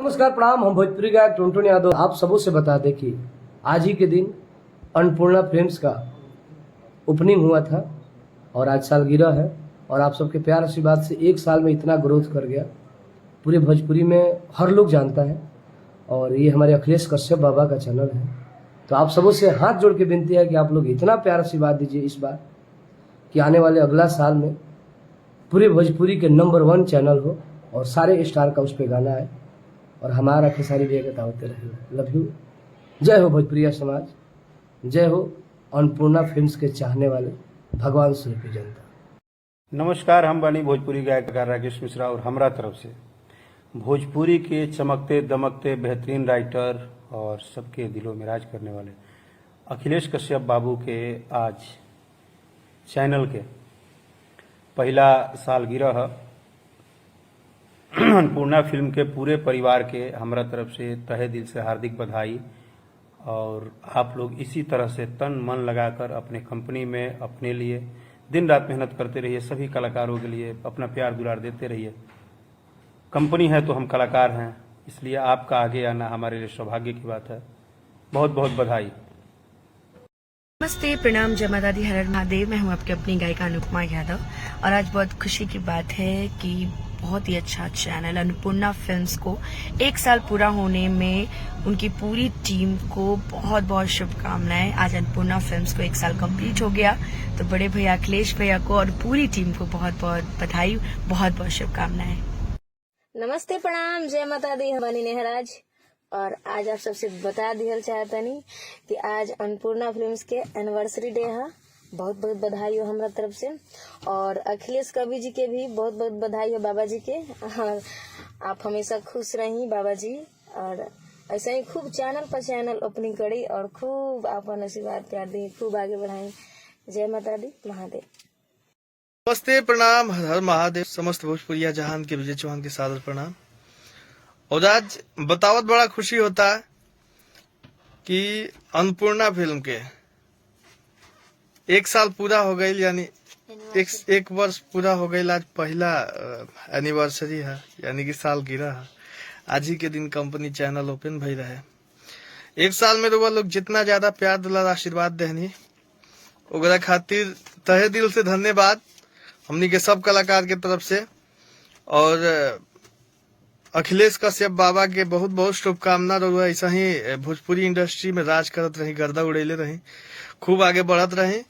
नमस्कार प्रणाम। हम भोजपुरी गायक टुनटुन यादव आप सबों से बता दें कि आज ही के दिन अन्नपूर्णा फिल्म्स का ओपनिंग हुआ था और आज सालगिरह है और आप सबके प्यार आशीर्वाद से एक साल में इतना ग्रोथ कर गया, पूरे भोजपुरी में हर लोग जानता है। और ये हमारे अखिलेश कश्यप बाबा का चैनल है, तो आप सबों से हाथ जोड़ के विनती है कि आप लोग इतना प्यार आशीर्वाद दीजिए इस बार कि आने वाले अगला साल में पूरे भोजपुरी के नंबर 1 चैनल हो और सारे स्टार का उस पर गाना है और हमारा खेसारी भैया का होते रहे। Love you. जय हो भोजपुरिया समाज, जय हो अन्नपूर्णा फिल्म्स के चाहने वाले भगवान स्वरूपी जनता। नमस्कार, हम बनी भोजपुरी गायककार राकेश मिश्रा और हमरा तरफ से भोजपुरी के चमकते दमकते बेहतरीन राइटर और सबके दिलों में राज करने वाले अखिलेश कश्यप बाबू के आज चैनल के पहला सालगिरह अन्नपूर्णा फिल्म के पूरे परिवार के हमरा तरफ से तहे दिल से हार्दिक बधाई। और आप लोग इसी तरह से तन मन लगाकर अपने कंपनी में अपने लिए दिन रात मेहनत करते रहिए। सभी कलाकारों के लिए अपना प्यार दुलार देते रहिए। कंपनी है तो हम कलाकार हैं, इसलिए आपका आगे आना हमारे लिए सौभाग्य की बात है। बहुत बहुत बधाई। नमस्ते, प्रणाम, जय माता दी, हर हर महादेव। मैं हूं आपकी अपनी गायिका अनुपमा यादव और आज बहुत खुशी की बात है कि बहुत ही अच्छा चैनल अन्नपूर्णा फिल्म्स को 1 साल पूरा होने में उनकी पूरी टीम को बहुत बहुत शुभकामनाएं। आज अन्नपूर्णा फिल्म्स को 1 साल कंप्लीट हो गया, तो बड़े भैया अखिलेश भैया को और पूरी टीम को बहुत बहुत बधाई, बहुत बहुत शुभकामनाएं। नमस्ते, प्रणाम, जय माता दी, हमारी नेहराज। और आज आप सबसे बता दिया चाहतनी कि आज अन्नपूर्णा फिल्म्स के एनिवर्सरी डे है। बहुत बहुत बधाई हो हमारा तरफ से। और अखिलेश कवि जी के भी बहुत बहुत बधाई हो बाबा जी के। और आप हमेशा खुश रही बाबा जी, और ऐसे ही खूब चैनल पर चैनल ओपनिंग करी और खूब अपन आशीर्वाद प्यार दी, खूब आगे बढ़ाई। जय माता दी, महादेव। नमस्ते, प्रणाम, हर हर महादेव। समस्त भोजपुरिया जहान के विजय चौहान के सादर प्रणाम। और आज बतावत बड़ा खुशी होता है कि अन्नपूर्णा फिल्म के 1 साल पूरा हो गई, यानी एक वर्ष पूरा हो गई। आज पहला एनिवर्सरी है, यानी कि सालगिरह है। आज ही के दिन कंपनी चैनल ओपन भई रहे। 1 साल में तो लोग जितना ज्यादा प्यार दुलार आशीर्वाद देनी ओकरा खातिर तहे दिल से धन्यवाद हमनी के सब कलाकार के तरफ से। और अखिलेश कश्यप बाबा के बहुत बहुत शुभकामना रहुआ। ऐसा ही भोजपुरी इंडस्ट्री में राज करत रही, गर्दा उड़ेले रही, खूब आगे बढ़त रही।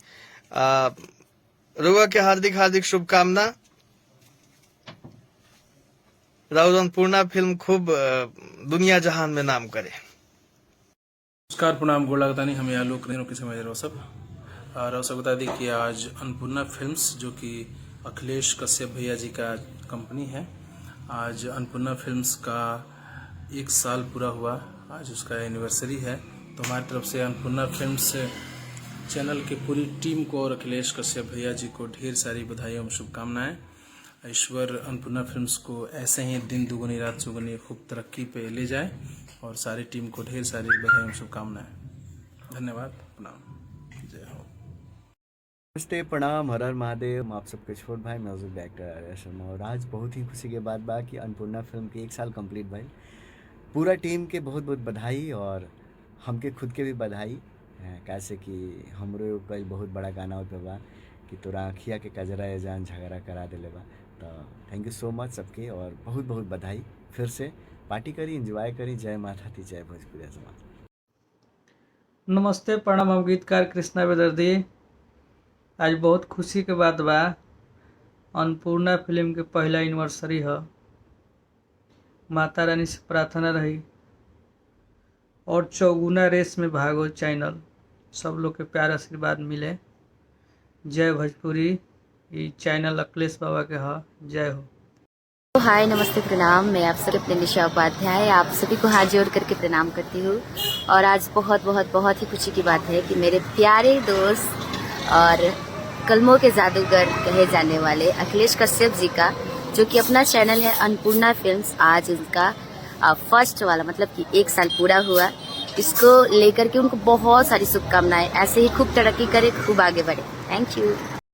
रहुआ के हार्दिक हार्दिक शुभकामना। राउर अन्नपूर्णा फिल्म खूब दुनिया जहान में नाम करे। नमस्कार, प्रणाम, गोड़ लगता नहीं, हमें आलोक नहीं समझ रहे हो सब। और सब बता दी कि आज अन्नपूर्णा फिल्म्स जो कि अखिलेश कश्यप भैया जी का कंपनी है, आज अन्नपूर्णा फिल्म्स का 1 साल पूरा हुआ। आज उसका एनिवर्सरी है, तो हमारी तरफ से अन्नपूर्णा फिल्म्स चैनल की पूरी टीम को और अखिलेश कश्यप भैया जी को ढेर सारी बधाई एवं शुभकामनाएं। ईश्वर अन्नपूर्णा फिल्म्स को ऐसे ही दिन दुगुनी रात चौगुनी खूब तरक्की पे ले जाए और सारी टीम को ढेर सारी बधाई एवं शुभकामनाएं। धन्यवाद, प्रणाम, जय हो। नमस्ते, प्रणाम, हर हर महादेव। आप सबके छोट भाई म्यूजिक डायरेक्टर आर्या शर्मा। और आज बहुत ही खुशी के बात बा कि अन्नपूर्णा फिल्म के 1 साल कंप्लीट भाई। पूरा टीम के बहुत बहुत बधाई और हमके खुद के भी बधाई। कैसे कि हमरो कल बहुत बड़ा गाना होता बा कि तोरा आँखिया के कजरा ए जान झगड़ा करा दिले बा। तो थैंक यू सो मच सबके और बहुत बहुत बधाई। फिर से पार्टी करी, एंजॉय करी। जय माता दी, जय भोजपुरिया समाज। नमस्ते, प्रणाम, हम गीतकार कृष्णा बेदर्दी। आज बहुत खुशी के बात बा, अन्नपूर्णा फिल्म के पहला एनिवर्सरी है। माता रानी से प्रार्थना रही और चौगुना रेस में भागो चैनल, सब लोग के प्यार आशीर्वाद मिले। जय भोजपुरी, ये चैनल अखिलेश बाबा के है। जय हो। हाय, नमस्ते, प्रणाम। मैं आप सभी अपने निशा उपाध्याय आप सभी को हाथ जोड़ करके प्रणाम करती हूँ। और आज बहुत बहुत बहुत ही खुशी की बात है कि मेरे प्यारे दोस्त और कलमों के जादूगर कहे जाने वाले अखिलेश कश्यप जी का जो कि अपना चैनल है अन्नपूर्णा फिल्म्स, आज उनका फर्स्ट वाला मतलब कि 1 साल पूरा हुआ। इसको लेकर के उनको बहुत सारी शुभकामनाएं। ऐसे ही खूब तरक्की करे, खूब आगे बढ़े। Thank you.